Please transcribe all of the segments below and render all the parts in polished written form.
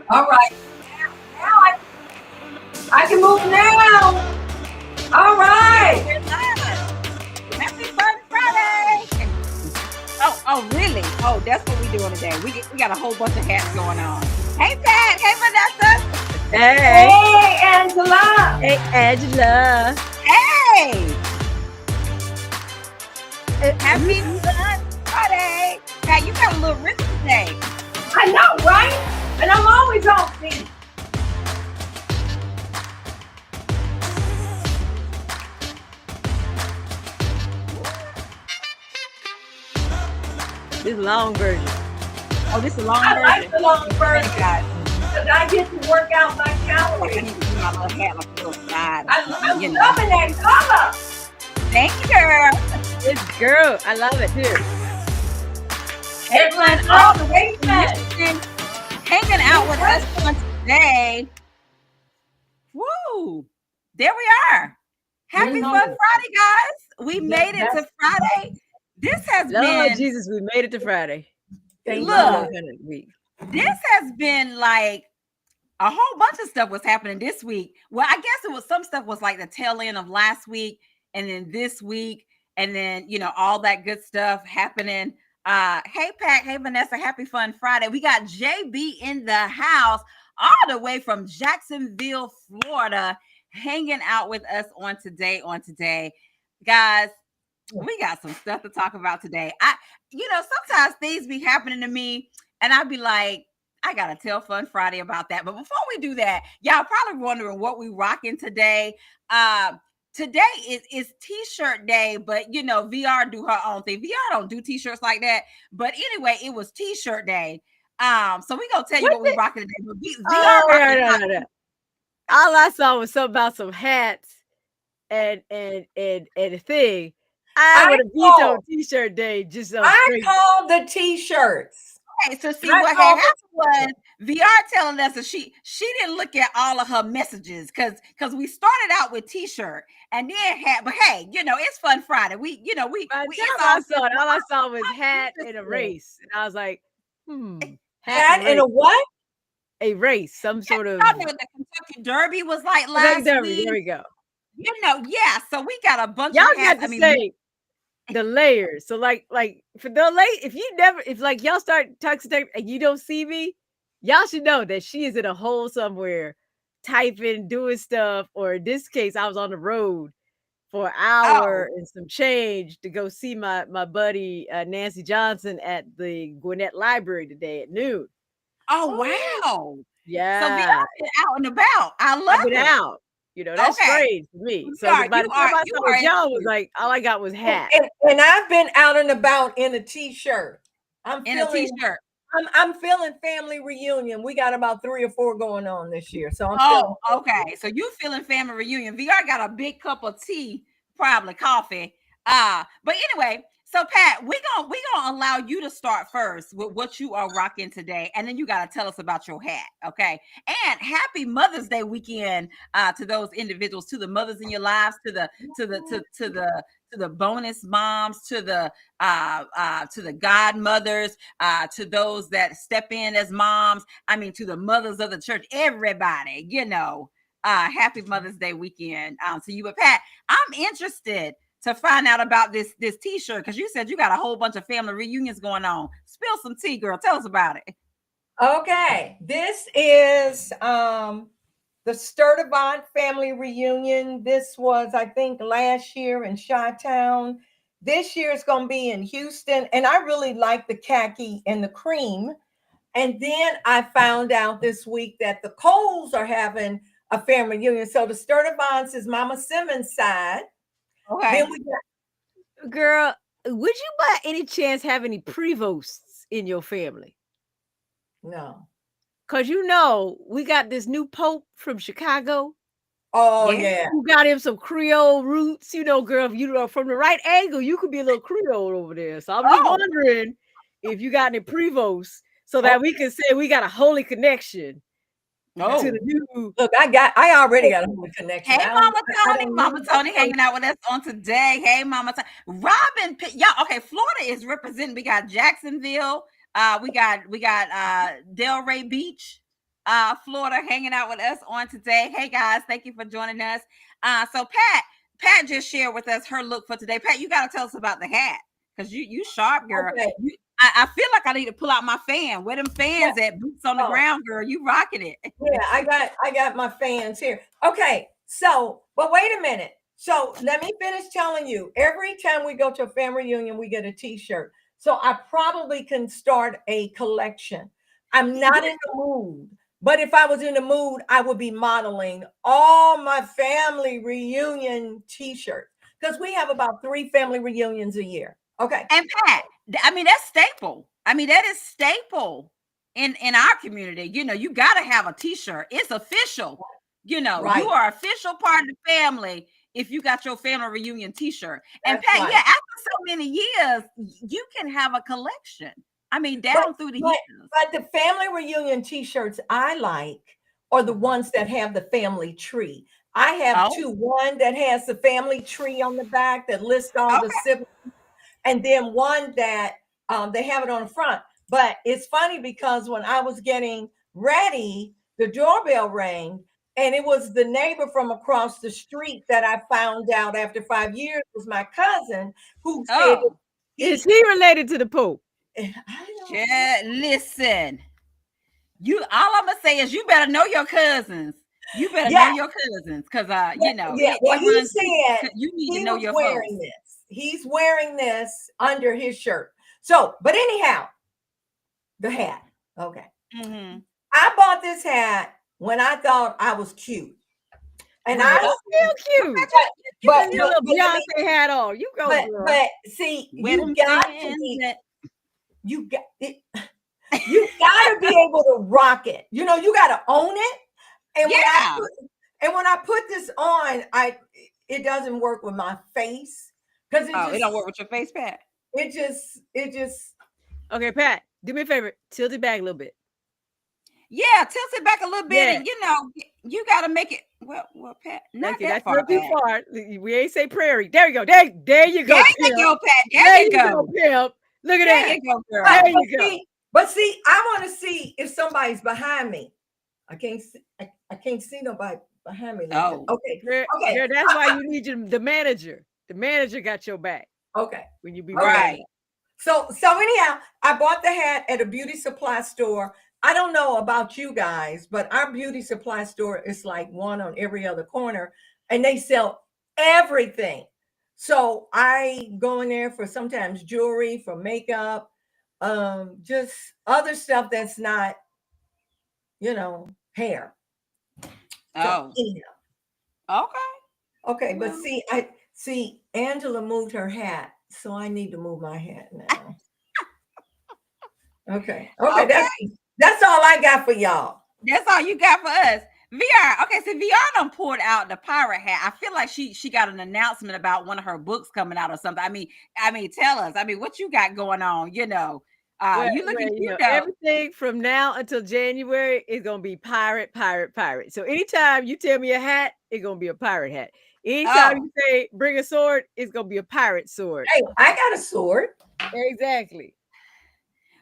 All right. Now I can move now. All Yeah, right. we're live. Happy Fun Friday. Oh, really? Oh, that's what we're doing today. We got a whole bunch of hats going on. Hey, Pat. Hey, Vanessa. Hey, Hey, Angela. hey, Angela. Hey, happy Mhm. Fun Friday. Pat, you got a little rich today. I know, right? And I'm always on theme. This long version. Oh, this is a long I like version. the long Thank version God. because I get to work out my Like, I calories. need to do my little hat like a little side or something, I'm you know. loving that color. Thank you, girl. This girl, I love it too. Everyone Headband all all the the way way from back. Michigan hanging out with us on today. Woo! There we are. Happy Mm-hmm. Fun Friday, guys. We That, made it that's to Friday. This has Lord been, Jesus, we made it to Friday. thank Love look, God. this kind of week. this has been like a whole bunch of stuff was happening this week. Well, I guess it was some stuff was like the tail end of last week and then this week, and then all that good stuff happening. Hey Pat, hey Vanessa, happy fun Friday. We got JB in the house all the way from Jacksonville, Florida, hanging out with us on today. Guys, we got some stuff to talk about today. Sometimes things be happening to me and I'd be like, I gotta tell Fun Friday about that. But before we do that, y'all probably wondering what we rocking today. Today is t-shirt day, but VR do her own thing. VR don't do t-shirts like that. But anyway, it was t-shirt day. So we gonna tell you What what we the? rocking today. But VR Oh, rocking no. All I saw was something about some hats and a thing. I I would have call vetoed T-shirt day just on I straight. call the t-shirts. okay, so see I what had call happened was VR telling us that she didn't look at all of her messages because we started out with t-shirt and then had but hey, it's fun Friday. By We the it's time I all saw good. it, all I saw was hat and a Interested. race, and I was like, hat and hat in race, a what? a race, some Yeah, sort y'all of know what the Kentucky Derby was like Kentucky last Derby. There week. we go. Yeah. So we got a bunch Y'all of got hats. to say the layers. So like for the late, if like y'all start texting and you don't see me, y'all should know that she is in a hole somewhere, typing, doing stuff. Or in this case, I was on the road for an oh hour and some change to go see my buddy Nancy Johnson at the Gwinnett Library today at noon. oh Oh, wow. So Yeah, VR been out and about. I I've been love it. out. That's Okay. strange for me. So VR, by the time I you saw are what in y'all was tune like, all I got was hat. and I've been out and about in a t-shirt. I'm in a feeling t-shirt. I'm feeling family reunion. We got about 3 or 4 going on this year, so I'm Oh, feeling. okay. So you feeling family reunion. VR got a big cup of tea, probably coffee. But anyway, so Pat, we gonna allow you to start first with what you are rocking today, and then you gotta tell us about your hat, okay? And happy Mother's Day weekend to those individuals, to the mothers in your lives, to the bonus moms, to the godmothers, to those that step in as moms. I mean, to the mothers of the church, everybody, happy Mother's Day weekend to you. But Pat, I'm interested to find out about this t-shirt because you said you got a whole bunch of family reunions going on. Spill some tea, girl. Tell us about it. Okay, this is the Sturdivant family reunion. This was, I think, last year in Chi-Town. This year is going to be in Houston, and I really like the khaki and the cream. And then I found out this week that the Coles are having a family reunion. So the Sturdivants is Mama Simmons' side. Then Okay. we got Girl, would you by any chance have any Prevosts in your family? no. Cause we got this new Pope from Chicago Oh Yeah. yeah. who got him some Creole roots. Girl, if you know from the right angle, you could be a little Creole over there. So I'm just Oh, wondering if you got any Prevosts so Oh, that we can say we got a holy connection to no. the new. look, I already got a good connection. Hey, I don't Mama need Tony hanging out with us on today. Hey, Mama Tony. Y'all, okay, Florida is representing. We got Jacksonville. We got Delray Beach. Florida, hanging out with us on today. Hey guys, thank you for joining us. So Pat just shared with us her look for today. Pat, you got to tell us about the hat because you sharp, girl. Okay. I feel like I need to pull out my fan. Where them fans at? Boots on the ground, girl. You rocking it. Yeah, I got my fans here. Okay, so but wait a minute. So let me finish telling you. Every time we go to a family reunion, we get a T-shirt. So I probably can start a collection. I'm not in the mood, but if I was in the mood, I would be modeling all my family reunion T-shirts because we have about 3 family reunions a year. Okay. And Pat, I mean, that's staple. I mean, that is staple in our community. You know, you got to have a T-shirt. It's official. You know, Right. you are official part of the family if you got your family reunion T-shirt. And That's Pat, right. yeah, after so many years, you can have a collection. I mean, down through the years. But the family reunion T-shirts I like are the ones that have the family tree. I have Oh. 2. One that has the family tree on the back that lists all the Okay. siblings, and then one that they have it on the front. But it's funny because when I was getting ready, the doorbell rang, and it was the neighbor from across the street that I found out after 5 years was my cousin who said, Oh, Is he related to the Pope? I don't know. yeah, listen. All I'm gonna say is you better know your cousins. You better Yeah. know your cousins because you know Yeah, well, he runs- said you need to he know was your wearing folks. this. He's wearing this under his shirt. So, but anyhow, the hat. Okay. Mhm. I bought this hat when I thought I was cute. And Well, I that's still cute. but, Put your little but let Beyonce hat on. You go, but, girl. but see, Where them you got to fans be at? you got it. You got to be able to rock it. You know, you got to own it. And Yeah. when I put this on, it doesn't work with my face because It don't work with your face, Pat. It just Okay, Pat, do me a favor. Tilt it back a little bit. Yeah, tilt it back a little bit, Yeah. and you know you got to make it. Well, Pat, not Okay, that that's far not too back. far. We ain't say prairie. There you go. There you go. There you Pimp. go, Pat. There There you go, go. Pimp. Look at There that. you go, girl. There you go. But see, I want to see if somebody's behind me. I can't see. I can't see nobody behind me. Like that. Oh. Okay. Girl, Okay. girl, that's why you need the manager. The manager got your back Okay. when you be Right. So anyhow, I bought the hat at a beauty supply store. I don't know about you guys, but our beauty supply store is like one on every other corner, and they sell everything. So I go in there for sometimes jewelry, for makeup, just other stuff that's not, hair. Oh. So anyhow. Okay. Okay, but Well. see, Angela moved her hat, so I need to move my hat now. Okay. That's all I got for y'all. That's all you got for us. VR. Okay, so VR done pulled out the pirate hat. I feel like she got an announcement about one of her books coming out or something. I mean, tell us. I mean, what you got going on? You know, you looking cute though. Everything from now until January is gonna be pirate. So anytime you tell me a hat, it's gonna be a pirate hat. Anytime you say bring a sword, it's gonna be a pirate sword. Hey, I got a sword. Exactly.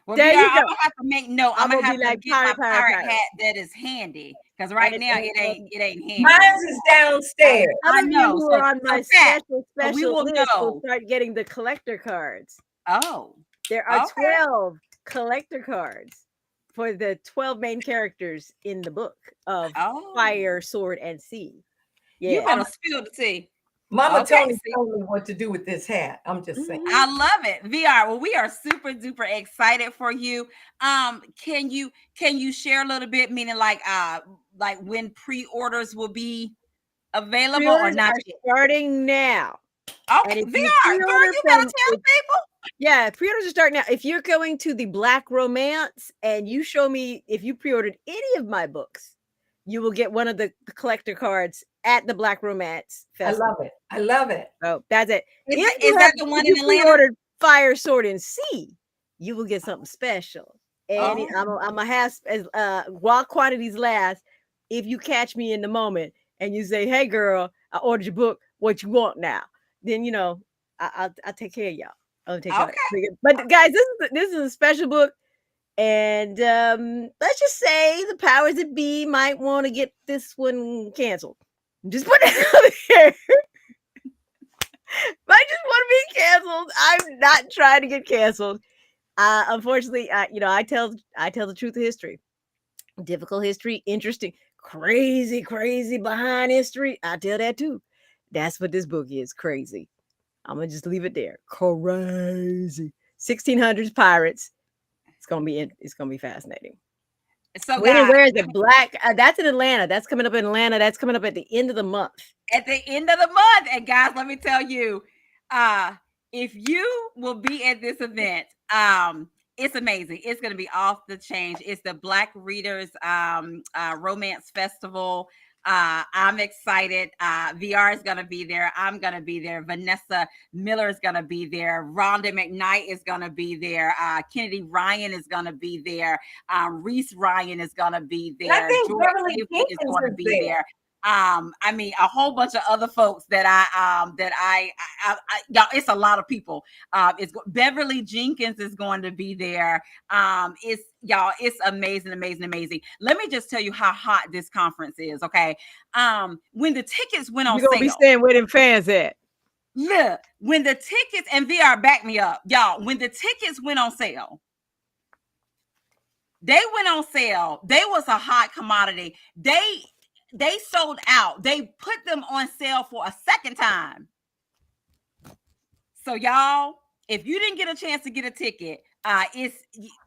Well, There VR, you go. I'm gonna have to make note. I'm gonna have be to like get my pirate pirate. hat that is handy because right now it ain't handy. Mine is downstairs. Some I of you know. who are on my Pat, special we will list will know. start getting the collector cards. Oh, There are okay. 12 collector cards for the 12 main characters in the book of Fire, Sword, and Sea. You Yeah. better spill the tea. Mama Okay, Tony see. told me what to do with this hat. I'm just saying. I love it. VR. Well, we are super duper excited for you. Can you share a little bit, meaning like when pre-orders will be available or Pre-orders not are yet? starting now. Okay, And if you VR, girl, pre-order you better from- tell people. Yeah, pre-orders are starting now. If you're going to the Black Romance and you show me if you pre-ordered any of my books, you will get one of the collector cards at the Black Romance Festival. I love it. Oh, that's it. Is that the one in Atlanta? Pre-ordered Fire, Sword, and Sea, you will get something special. And I'm gonna have while quantities last. If you catch me in the moment and you say, "Hey, girl, I ordered your book. What you want now?" Then I'll take care of y'all. I'll take care. But guys, this is a special book. And let's just say the powers that be might want to get this one canceled. Just put it out there. Might just want to be canceled. I'm not trying to get canceled. Unfortunately, I tell the truth of history. Difficult history, interesting, crazy behind history. I tell that too. That's what this book is. Crazy. I'm gonna just leave it there. Crazy. 1600s pirates. It's gonna be fascinating. So When and guys, where is it? Black. That's in Atlanta. That's coming up in Atlanta. That's coming up at the end of the month. at the end of the month, and guys, let me tell you, if you will be at this event, it's amazing. It's going to be off the change. It's the Black Readers Romance Festival. I'm excited. VR is going to be there. I'm going to be there. Vanessa Miller is going to be there. Rhonda McKnight is going to be there. Kennedy Ryan is going to be there. Reese Ryan is going to be And I there. think Joy Beverly Avery is Jenkins going to is be there. I mean, a whole bunch of other folks that I y'all, it's a lot of people. Beverly Jenkins is going to be there. It's amazing. Let me just tell you how hot this conference is. Okay. When the tickets went on You're gonna sale, be staying where them fans at. look, when the tickets, and VR back me up, y'all, when the tickets went on sale, they went on sale. They was a hot commodity. They sold out. They put them on sale for a second time. So y'all, if you didn't get a chance to get a ticket,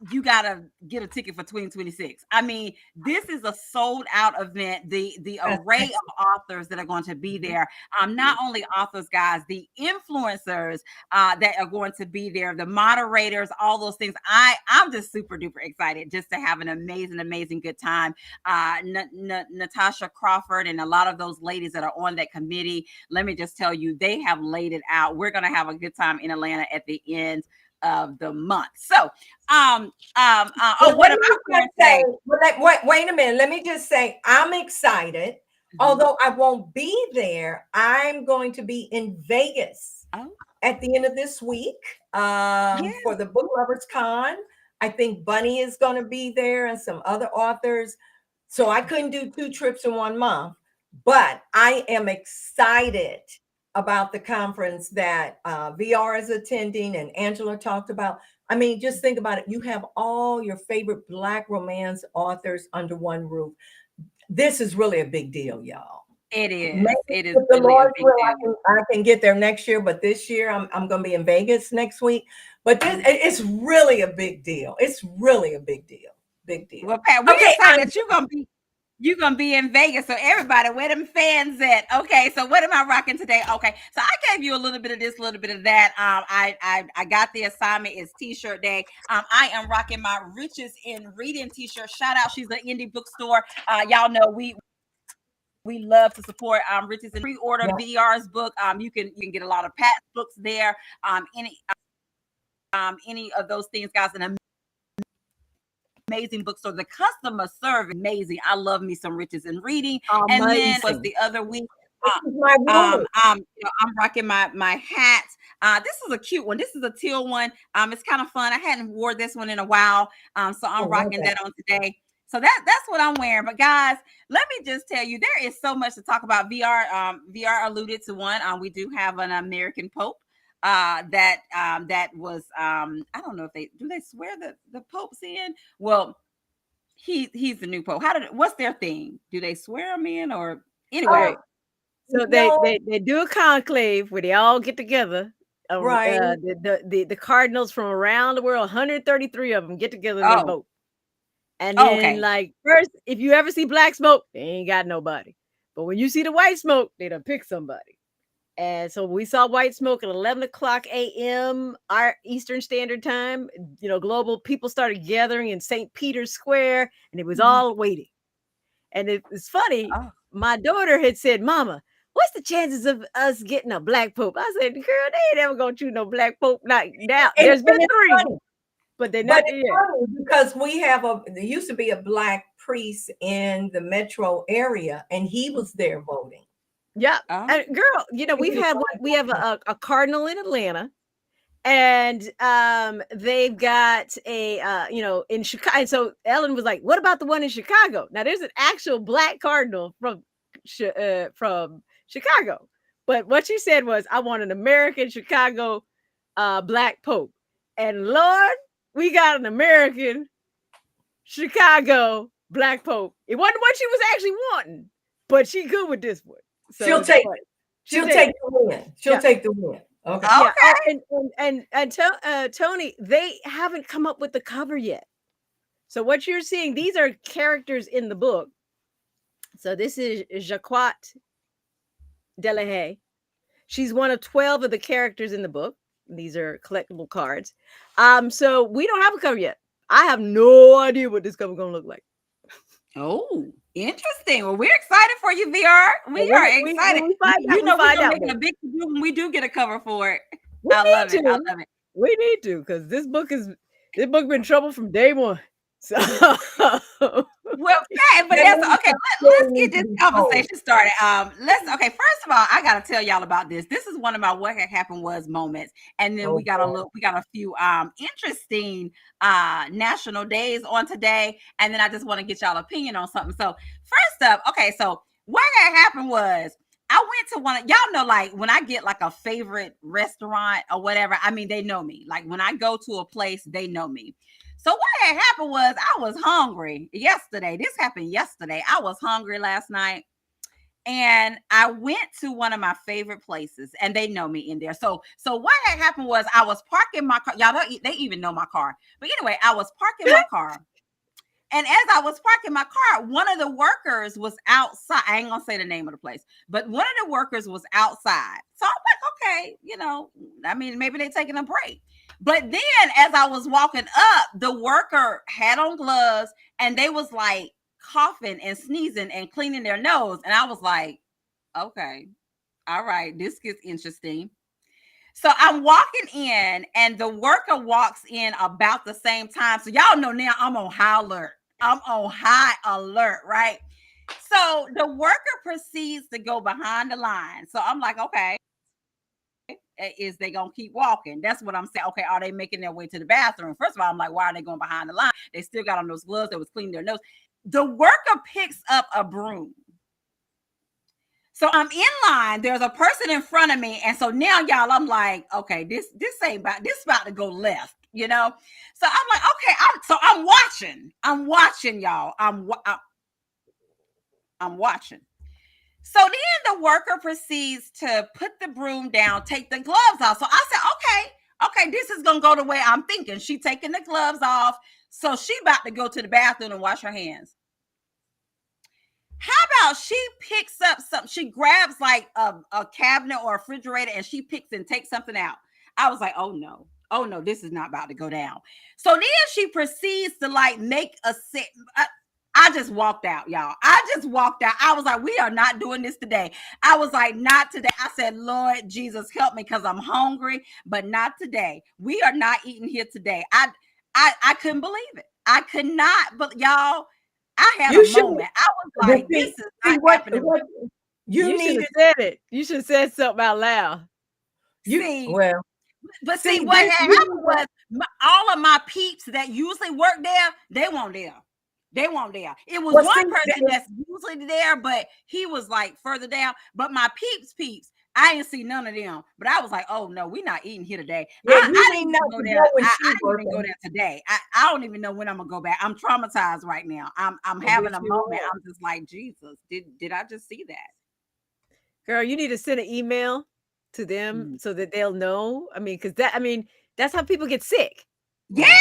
you gotta get a ticket for 2026. I mean, this is a sold out event. The array of authors that are going to be there. Not only authors, guys, the influencers that are going to be there, the moderators, all those things. I'm just super duper excited just to have an amazing good time. Natasha Crawford and a lot of those ladies that are on that committee, let me just tell you, they have laid it out. We're gonna have a good time in Atlanta at the end of the month. So what am I going to say? Wait a minute. Let me just say I'm excited. Although I won't be there, I'm going to be in Vegas at the end of this week for the Book Lovers Con. I think Bunny is going to be there and some other authors. So I couldn't do 2 trips in 1 month, but I am excited about the conference that VR is attending and Angela talked about. I mean, just think about it. You have all your favorite Black romance authors under one roof. This is really a big deal, y'all. It is. Maybe it is if the really Lord a big will, deal. I can get there next year, but this year I'm going to be in Vegas next week. But it's really a big deal. It's really a big deal. Big deal. Well, Pat, we decided that you're gonna be in Vegas. So everybody, where them fans at? Okay, so what am I rocking today? Okay, so I gave you a little bit of this, a little bit of that. I got the assignment. It's T-shirt day. I am rocking my Riches in Reading T-shirt. Shout out, she's an indie bookstore. Y'all know we love to support Riches and pre-order VR's book. You can get a lot of Pat's books there. Any of those things, guys. An amazing bookstore. The customer service amazing. I love me some Riches in Reading. And then was the other week. I'm rocking my hat. This is a cute one. This is a teal one. It's kind of fun. I hadn't wore this one in a while. So I'm rocking that on today. So that's what I'm wearing. But guys, let me just tell you, there is so much to talk about. VR. VR alluded to one. We do have an American Pope. That was I don't know if they swear the Pope's in. Well, he's the new Pope. What's their thing? Do they swear him in or anyway? So they do a conclave where they all get together. Right. The cardinals from around the world, 133 of them get together and they vote. And then like first, if you ever see black smoke, they ain't got nobody. But when you see the white smoke, they done pick somebody. And so we saw white smoke at 11 o'clock a.m. our Eastern Standard Time. Global people started gathering in St. Peter's Square, and it was all waiting. And it's funny. My daughter had said, "Mama, what's the chances of us getting a black pope?" I said, "Girl, they ain't ever gonna choose no black pope. Not now. There's been 3, funny. But they're not there yet." Because there used to be a black priest in the metro area, and he was there voting. Yeah, and girl, we have a cardinal in Atlanta, And they've got a in Chicago. And so Ellen was like, "What about the one in Chicago?" Now there's an actual black cardinal from Chicago, but what she said was, "I want an American Chicago black pope." And Lord, we got an American Chicago black pope. It wasn't what she was actually wanting, but she good with this one. So She'll it's take funny. She'll take the win. She'll Yeah. take the win. Okay. Yeah. Okay. Tony, they haven't come up with the cover yet. So what you're seeing, these are characters in the book. So this is Jacquot Delahaye. She's one of 12 of the characters in the book. These are collectible cards. So we don't have a cover yet. I have no idea what this cover gonna look like. Oh, interesting. Well, we're excited for you, VR. We are excited. When we find out, You know, we're we're making a big to do when we do get a cover for it. We I need love it. I to. love it. We need to, because this book been trouble from day one. So Well, okay, but that's okay. Let's get this conversation started. Okay. First of all, I gotta tell y'all about this. This is one of my what had happened was moments, and then we got a few interesting national days on today, and then I just want to get y'all opinion on something. So first up, okay, so what had happened was I went to one of y'all know, like when I get like a favorite restaurant or whatever, I mean they know me. Like when I go to a place, they know me. So what had happened was I was hungry yesterday. This happened yesterday. I was hungry last night. And I went to one of my favorite places, and they know me in there. So what had happened was I was parking my car. Y'all, they even know my car. But anyway, I was parking my car. And as I was parking my car, one of the workers was outside. I ain't gonna say the name of the place, but one of the workers was outside. So I'm like, okay, I mean, maybe they're taking a break. But then as I was walking up, the worker had on gloves and they was like coughing and sneezing and cleaning their nose. And I was like, okay, all right, this gets interesting. So I'm walking in and the worker walks in about the same time. So y'all know now I'm on high alert. Right? So the worker proceeds to go behind the line. So I'm like, okay, is they gonna keep walking? That's what I'm saying. Okay, are they making their way to the bathroom? First of all, I'm like, why are they going behind the line? They still got on those gloves. They was cleaning their nose. The worker picks up a broom. So I'm in line. There's a person in front of me, and so now, y'all, I'm like, okay, this about to go left, So I'm like, okay, I'm watching, y'all. I'm watching. So then the worker proceeds to put the broom down, take the gloves off. So I said, okay, this is gonna go the way I'm thinking. She taking the gloves off, so she about to go to the bathroom and wash her hands. How about she picks up something? She grabs like a cabinet or a refrigerator and she picks and takes something out. I was like, oh no, this is not about to go down. So then she proceeds to like make a set. I just walked out, y'all. I just walked out. I was like, we are not doing this today. I was like, not today. I said, Lord Jesus, help me because I'm hungry, but not today. We are not eating here today. I couldn't believe it. I could not, but y'all, I had a moment. I was like, this is not happening. You should have said it. You should have said something out loud. See, what had happened was all of my peeps that usually work there, they weren't there. It was one person that's usually there, but he was like further down. But my peeps, I didn't see none of them. But I was like, oh no, we're not eating here today. I didn't even go there. I didn't even go there today. I don't even know when I'm gonna go back. I'm traumatized right now. I'm having a moment. I'm just like, Jesus, did I just see that? Girl, you need to send an email to them so that they'll know. I mean, because that's how people get sick. Yeah.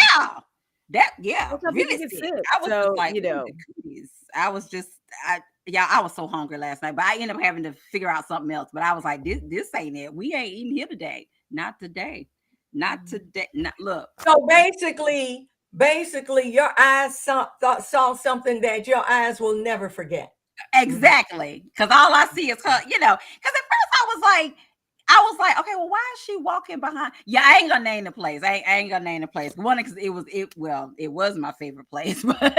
Really sick. I was just like, I was so hungry last night, but I ended up having to figure out something else. But I was like, this ain't it. We ain't eating here today. Not today. Look. So basically, your eyes saw something that your eyes will never forget. Exactly. Because all I see is her, because at first I was like, okay, well, why is she walking behind? Yeah, I ain't gonna name the place. I ain't gonna name the place. One, because it was my favorite place, but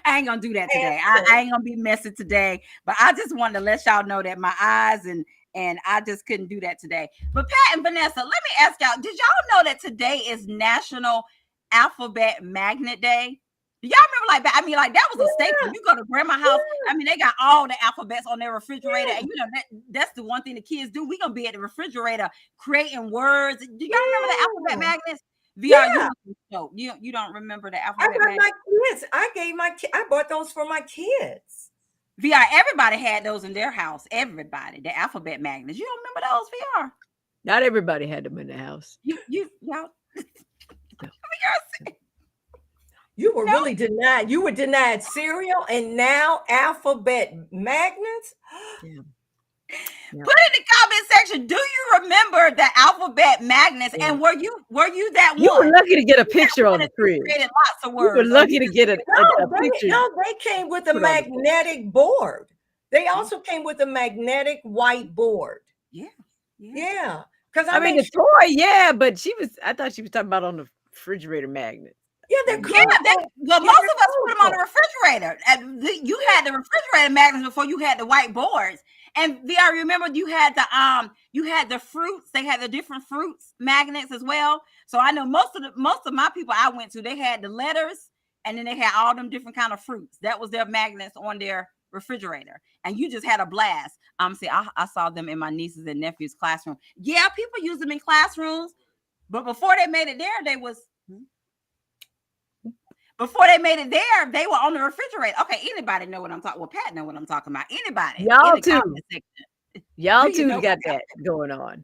I ain't gonna do that today. I ain't gonna be messy today. But I just wanted to let y'all know that my eyes and And I just couldn't do that today. But Pat and Vanessa, let me ask y'all, did y'all know that today is National Alphabet Magnet Day? Do y'all remember like that was a staple. You go to grandma's house, I mean, they got all the alphabets on their refrigerator. And you know, that's the one thing the kids do. We're gonna be at the refrigerator creating words. Do y'all remember the alphabet magnets? VR, you don't remember the alphabet magnets? My kids. I bought those for my kids. VR, everybody had those in their house. Everybody, the alphabet magnets. You don't remember those, VR? Not everybody had them in the house. Y'all. You were really denied. You were denied cereal and now alphabet magnets. Yeah. Put in the comment section. Do you remember the alphabet magnets? Yeah. And were you that You one? were lucky to get a picture on the fridge. Created lots of You words. were lucky to get a picture. They came with a magnetic board. They also came with a magnetic whiteboard. Yeah. Because I mean, the toy, but I thought she was talking about on the refrigerator magnet. Yeah, they're cool. Most of us put them on the refrigerator. And you had the refrigerator magnets before you had the whiteboards. And VR, remember you had the fruits. They had the different fruits magnets as well. So I know most of my people I went to, they had the letters, and then they had all them different kind of fruits. That was their magnets on their refrigerator, and you just had a blast. See, I saw them in my nieces and nephews' classroom. Yeah, people use them in classrooms, but before they made it there, they were on the refrigerator. Okay, anybody know what I'm talking? Well, Pat know what I'm talking about. Anybody? Y'all too got that going on.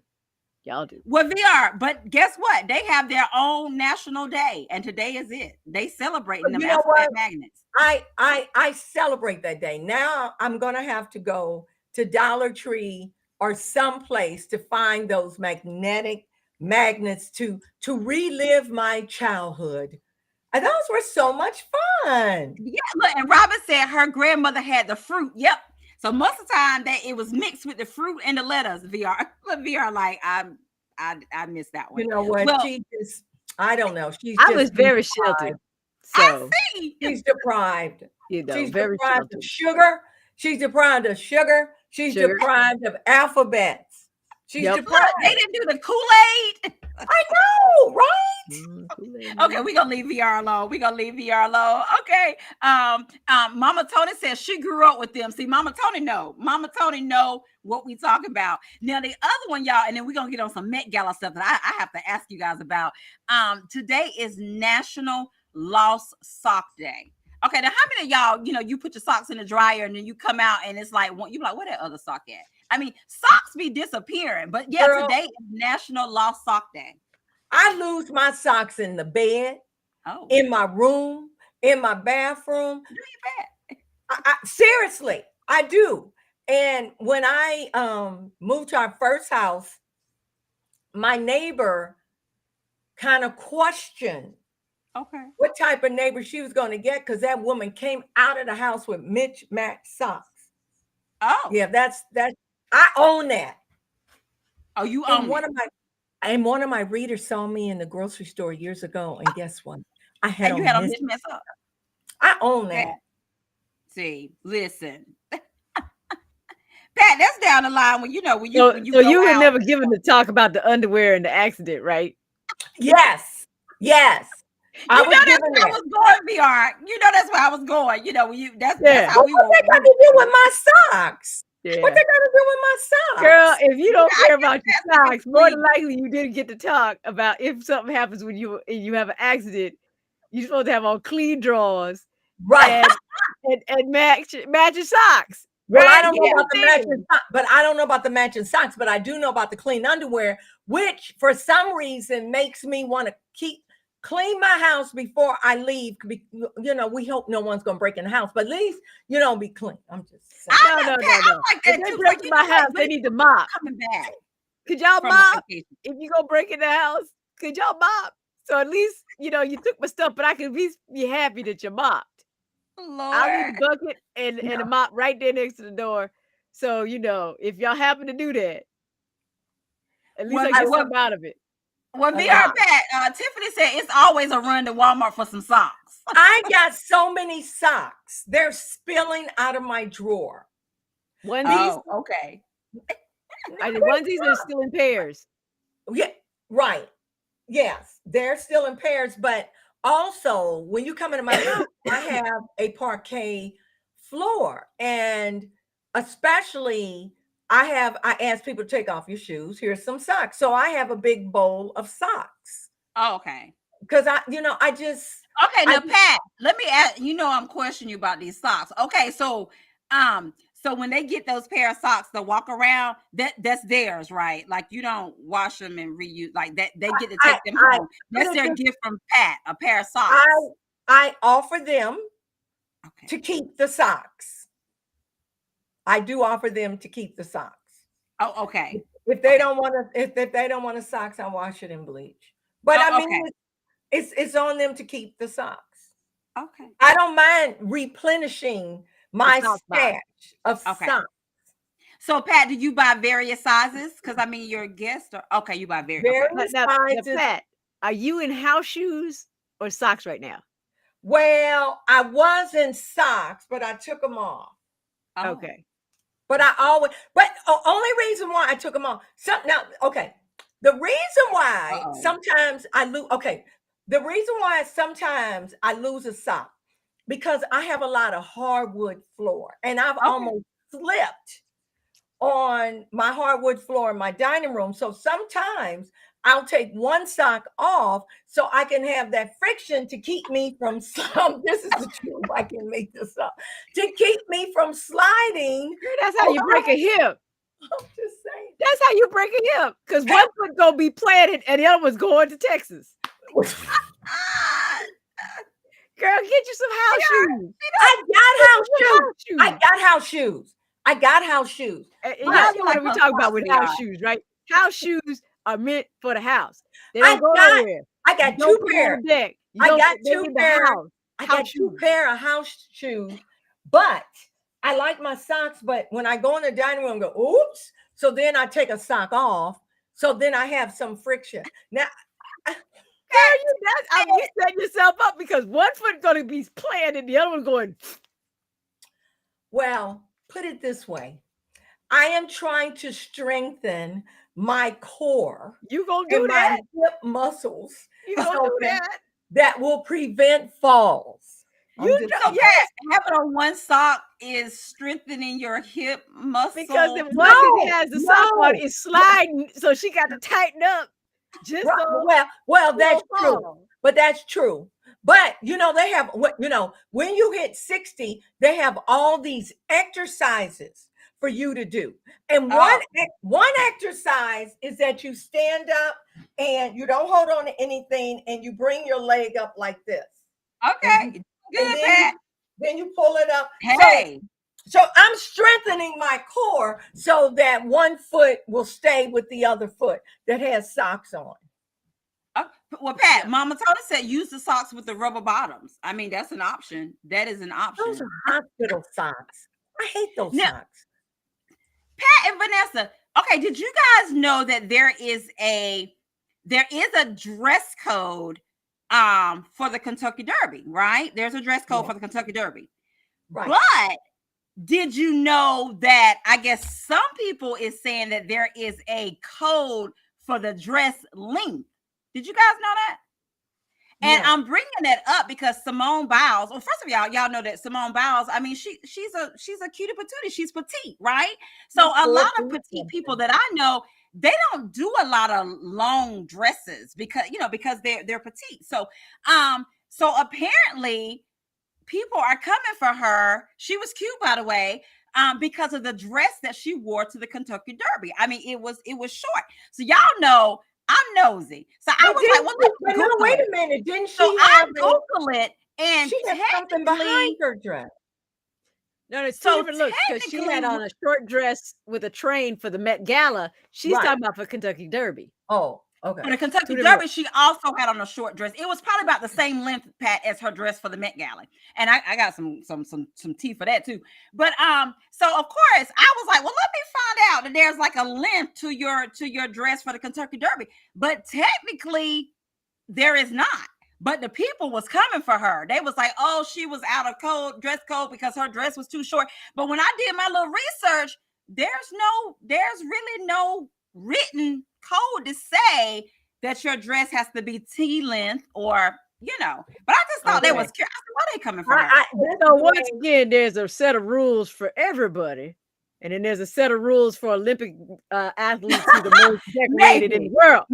Y'all do. Well, VR, but guess what? They have their own national day, and today is it. They celebrating them alphabet magnets. I celebrate that day. Now I'm gonna have to go to Dollar Tree or someplace to find those magnetic magnets to relive my childhood. And those were so much fun. Yeah, look, and Robin said her grandmother had the fruit. Yep. So most of the time that it was mixed with the fruit and the letters. VR, like I missed that one. You know what? Well, I don't know. I was very sheltered. So I see. She's deprived. You know, she's very deprived sheltered. of sugar. She's deprived of sugar. She's deprived of alphabets. She's deprived. Look, they didn't do the Kool-Aid. I know, right? Okay, we're gonna leave VR alone. Okay. Mama Tony says she grew up with them. See, Mama Tony know what we talk about. Now the other one, y'all, and then we're gonna get on some Met Gala stuff that I have to ask you guys about. Today is National Lost Sock Day. Okay, now how many of y'all, you put your socks in the dryer and then you come out and it's like, you're like, where that other sock at? I mean, socks be disappearing, but girl, today is National Lost Sock Day. I lose my socks in the bed, in my room, in my bathroom. Do you seriously, I do. And when I moved to our first house, my neighbor kind of questioned what type of neighbor she was going to get, because that woman came out of the house with mismatched socks. Oh, yeah, that's I own that. Oh, you own it. One of my readers saw me in the grocery store years ago, and guess what? I had you had a mismatched sock. I own that. See, listen, Pat, that's down the line when you So you were never given to talk about the underwear and the accident, right? Yes. I was going, VR. That's where I was going. That's how we were. What they got to do with my socks? Yeah. What they got to do with my socks? Girl, if you don't care about your socks, more than likely you didn't get to talk about if something happens when you have an accident. You're supposed to have on clean drawers, right? And match your socks. Well, right? I don't know about the matching socks, but I don't know about the matching socks, but I do know about the clean underwear, which for some reason makes me want to clean my house before I leave. We hope no one's gonna break in the house, but at least be clean. I'm just saying. No. Like if they break in my house, they need to mop. Coming back. Could y'all mop? If you go break in the house, could y'all mop? So at least you took my stuff, but I could at least be happy that you mopped. Lord. I'll leave the bucket and a mop right there next to the door. So if y'all happen to do that, at least I get something out of it. Well, VR Pat, Tiffany said it's always a run to Walmart for some socks. I got so many socks. They're spilling out of my drawer. Okay. Are the onesies are still in pairs? Yeah, right. Yes, they're still in pairs, but also when you come into my house, I have a parquet floor, and especially I ask people to take off your shoes. Here's some socks. So I have a big bowl of socks Oh, okay. because I Okay, I now Pat, let me ask, I'm questioning you about these socks. Okay, so when they get those pair of socks to walk around, that's theirs, right? Like you don't wash them and reuse like that. They get to take them I home. That's their just- gift from Pat, a pair of socks. I offer them Okay. to keep the socks. I do offer them to keep the socks. Oh, okay. If they don't want to, if they don't want the socks, I wash it in bleach. But Oh, I mean, okay. it's on them to keep the socks. Okay. I don't mind replenishing my sock box. stash of Okay. socks. So Pat, do you buy various sizes? Because I mean, you're a guest, or okay, you buy various. Very- Okay. Now, sizes. Pat, are you in house shoes or socks right now? Well, I was in socks, but I took them off. Oh. Okay. But only reason why I took them off. Okay. The reason why Uh-oh. sometimes I lose. Okay, the reason why sometimes I lose a sock because I have a lot of hardwood floor, and I've Okay. almost slipped on my hardwood floor in my dining room. So sometimes I'll take one sock off so I can have that friction to keep me from some. This is the truth. I can make this up to keep me from sliding. Girl, that's how you break a hip. I'm just saying. That's how you break a hip. Because one foot gonna be planted and the other one's going to Texas. Ah, Girl, get you some house shoes. I got house shoes. House shoes. I got house shoes. I got house shoes. And Well, y'all I know feel what like we those talk about with socks house are- shoes, right? House shoes are meant for the house. They I don't go got nowhere. I got You don't two put them on pair. the deck. You I don't got put them two in the pair. house. I got House two shoes. pair of house shoes, but I like my socks. But when I go in the dining room, I go, oops. So then I take a sock off. So then I have some friction. Now, Girl, you setting yourself up because one foot gonna be planted and the other one going. well, put it this way. I am trying to strengthen my core You gonna do and that? my hip muscles You gonna so do that? that will prevent falls. I'm You just know, So saying. Pat, having on one sock is strengthening your hip muscle. because the one that No, has the sock on no. is sliding, so she got to tighten up just Right, so well, you that's don't true. fall. But that's true. But they have when you hit 60, they have all these exercises for you to do. And one exercise is that you stand up and you don't hold on to anything and you bring your leg up like this. Okay, good, And Pat. then you pull it up. Hey, So I'm strengthening my core so that one foot will stay with the other foot that has socks on. well, Pat, Mama Tony said use the socks with the rubber bottoms. I mean, that's an option. That is an option. Those are hospital socks. I hate those Now- socks. Pat and Vanessa, okay, did you guys know that there is a dress code for the Kentucky Derby, right? There's a dress code Yeah. for the Kentucky Derby. Right. But did you know that I guess some people is saying that there is a code for the dress length? Did you guys know that? And No. I'm bringing that up because Simone Biles. Well, first of y'all know that Simone Biles. I mean, she's a cutie patootie. She's petite, right? So She's a lot of 4 feet petite people something. that I know, they don't do a lot of long dresses because they're petite. So apparently people are coming for her. She was cute, by the way, because of the dress that she wore to the Kentucky Derby. I mean, it was short. So y'all know I'm nosy. So I was like, well, let me But no, Google wait it. a minute. Didn't she So I have Google it, and she had something behind technically, her dress? No, it's two So different looks because she had technically- on a short dress with a train for the Met Gala. She's Right. talking about for Kentucky Derby. Oh, for okay. the Kentucky Two different Derby, she also had on a short dress. It was probably about the same length, Pat, as her dress for the Met Gala. And I got some tea for that too. But so of course I was like, well, let me find out that there's like a length to your dress for the Kentucky Derby. But technically, there is not. But the people was coming for her. They was like, oh, she was out of dress code because her dress was too short. But when I did my little research, there's really no written code to say that your dress has to be T length or but I just thought that was curious. I said, why they coming for her? So once again, there's a set of rules for everybody, and then there's a set of rules for Olympic athletes who are the most decorated in the world.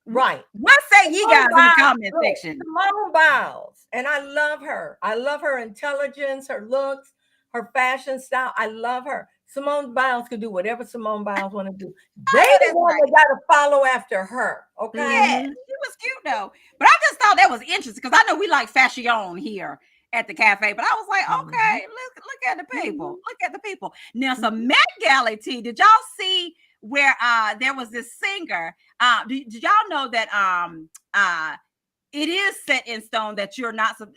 Right. What say you guys in the comment section? Simone Biles, and I love her. I love her intelligence, her looks, her fashion style. I love her. Simone Biles could do whatever Simone Biles want to do. They the one that got to follow after her. Okay. Yeah, she was cute though. But I just thought that was interesting because I know we like fashion here at the cafe, but I was like, okay, look at the people. Look at the people. Now, some Met Gala tea. Did y'all see where there was this singer? Did y'all know that it is set in stone that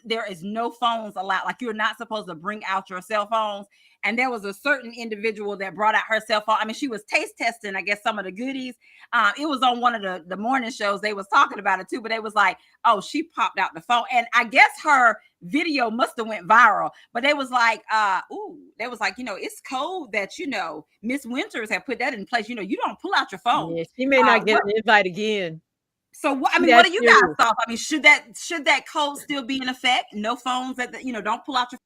there is no phones allowed. Like you're not supposed to bring out your cell phones. And there was a certain individual that brought out her cell phone. I mean, she was taste testing, I guess, some of the goodies. It was on one of the morning shows. They was talking about it too, but they was like, oh, she popped out the phone. And I guess her video must have went viral. But they was like, it's code that, Miss Winters had put that in place. You don't pull out your phone. Yeah, she may not get an invite again. So what do you guys thought? I mean, should that code still be in effect? No phones don't pull out your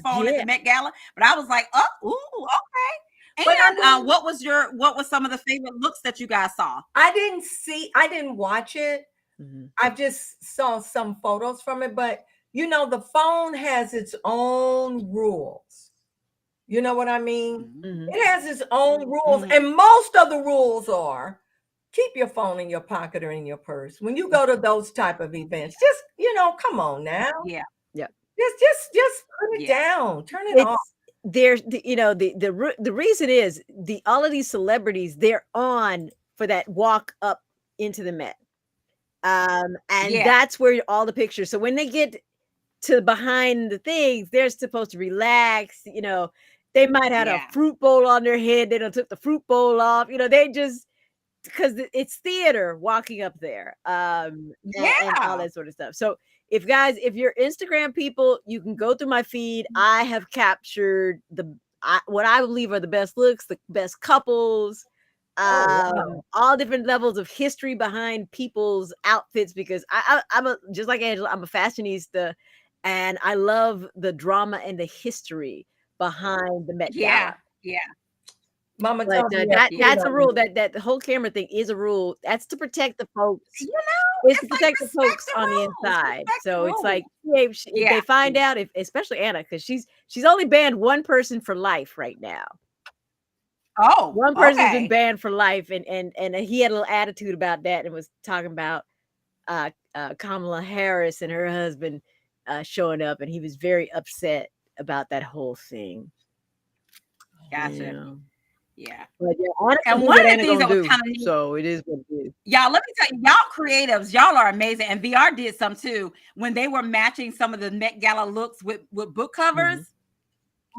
phone at the Met Gala. But I was like, okay. And what was some of the favorite looks that you guys saw? I didn't watch it. I just saw some photos from it, but the phone has its own rules. You know what I mean? It has its own rules, and most of the rules are keep your phone in your pocket or in your purse when you go to those type of events. Just come on now. Yeah. Just put it down. Turn it off. There's the reason is all of these celebrities, they're on for that walk up into the Met. And that's where all the pictures. So when they get to behind the things, they're supposed to relax. They might have a fruit bowl on their head. They don't took the fruit bowl off. They just because it's theater walking up there. And all that sort of stuff. So if you're Instagram people, you can go through my feed. I have captured what I believe are the best looks, the best couples, all different levels of history behind people's outfits, because I'm just like Angela, I'm a fashionista, and I love the drama and the history behind the Met Gala. Yeah. Mama, that's a rule. That the whole camera thing is a rule. That's to protect the folks. It's to protect the folks on the inside. So it's like, if they find out, especially Anna, because she's only banned one person for life right now. Oh, one person's been banned for life, and he had a little attitude about that and was talking about Kamala Harris and her husband showing up, and he was very upset about that whole thing. Gotcha. Yeah. And one of the things that was kind of neat, so it is what it is. Y'all, let me tell you, y'all creatives, y'all are amazing. And VR did some too when they were matching some of the Met Gala looks with book covers.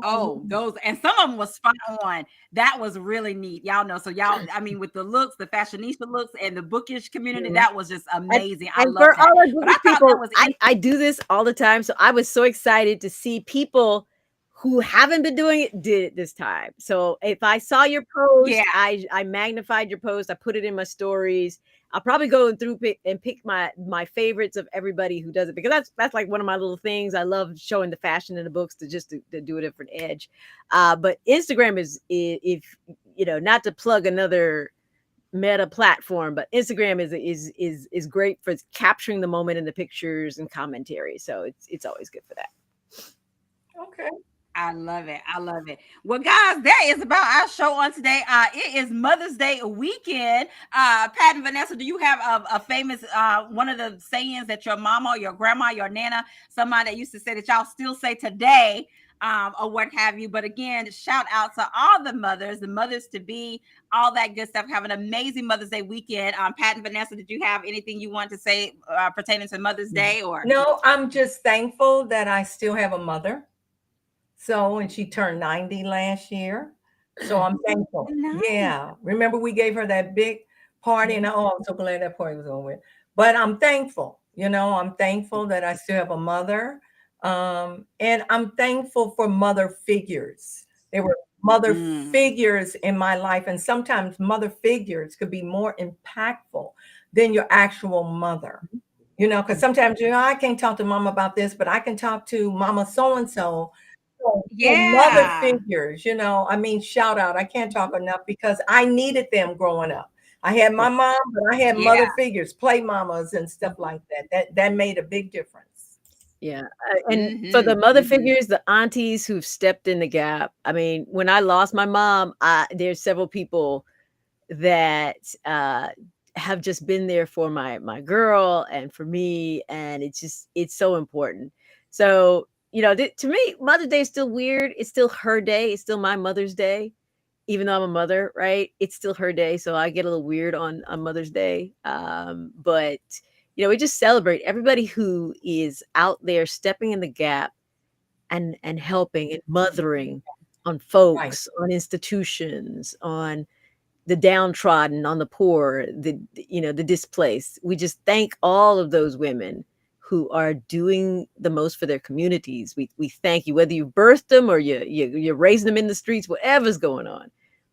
Oh, those, and some of them was spot on. That was really neat. Y'all know. So with the looks, the fashionista looks, and the bookish community, that was just amazing. I love that. All of these people, I do this all the time. So I was so excited to see people who haven't been doing it did it this time. So if I saw your post, I magnified your post. I put it in my stories. I'll probably go through and pick my favorites of everybody who does it, because that's like one of my little things. I love showing the fashion in the books to do a different edge. But Instagram is, if not to plug another Meta platform, but Instagram is great for capturing the moment in the pictures and commentary. So it's always good for that. Okay. I love it. Well, guys, that is about our show on today. It is Mother's Day weekend. Pat and Vanessa, do you have a famous one of the sayings that your mama or your grandma, your nana, somebody that used to say that y'all still say today, or what have you? But again, shout out to all the mothers to be, all that good stuff. Have an amazing Mother's Day weekend. Pat and Vanessa, did you have anything you want to say pertaining to Mother's Day? Or no? I'm just thankful that I still have a mother. So, and she turned 90 last year. So I'm thankful. Nice. Yeah. Remember, we gave her that big party, and I'm so glad that party was over. But I'm thankful. I'm thankful that I still have a mother. And I'm thankful for mother figures. They were mother Mm. figures in my life. And sometimes mother figures could be more impactful than your actual mother. You know, because sometimes, you know, I can't talk to mom about this, but I can talk to mama so-and-so. So mother Yeah. figures, you know, I mean, shout out. I can't talk enough because I needed them growing up. I had my Yeah. mom, but I had Yeah. mother figures, play mamas and stuff like that. That made a big difference. Yeah. And for the Mhm. mother Mhm. figures, the aunties who've stepped in the gap. I mean, when I lost my mom, there's several people that have just been there for my girl and for me, and it's so important. So, you know, to me, Mother's Day is still weird. It's still her day. It's still my Mother's Day, even though I'm a mother, right? It's still her day, so I get a little weird on Mother's Day. But you know, we just celebrate everybody who is out there stepping in the gap and helping and mothering on Right. folks, on institutions, on the downtrodden, on the poor, you know, the displaced. We just thank all of those women who are doing the most for their communities. We thank you, whether you birthed them or you're raising them in the streets, whatever's going on.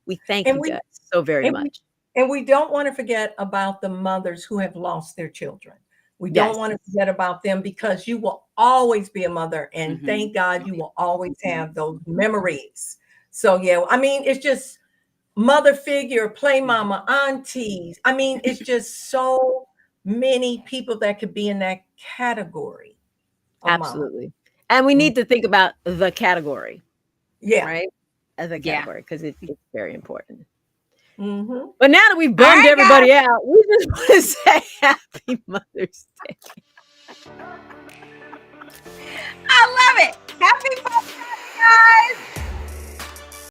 We thank And you we guys so very and we much. and we don't want to forget about the mothers who have lost their children. We don't Yes. want to forget about them because you will always be a mother, and Mhm. thank God you will always have those memories. So yeah, I mean, it's just mother figure, play mama, aunties. I mean, it's just so many people that could be in that category of mama. Absolutely. And we Mm, need to think about the category, yeah. right? As a Yeah. category, because it's very important. Hmm. But now that we've All bummed right, guys. everybody out, we just want to say happy Mother's Day. I love it. Happy Mother's Day, guys.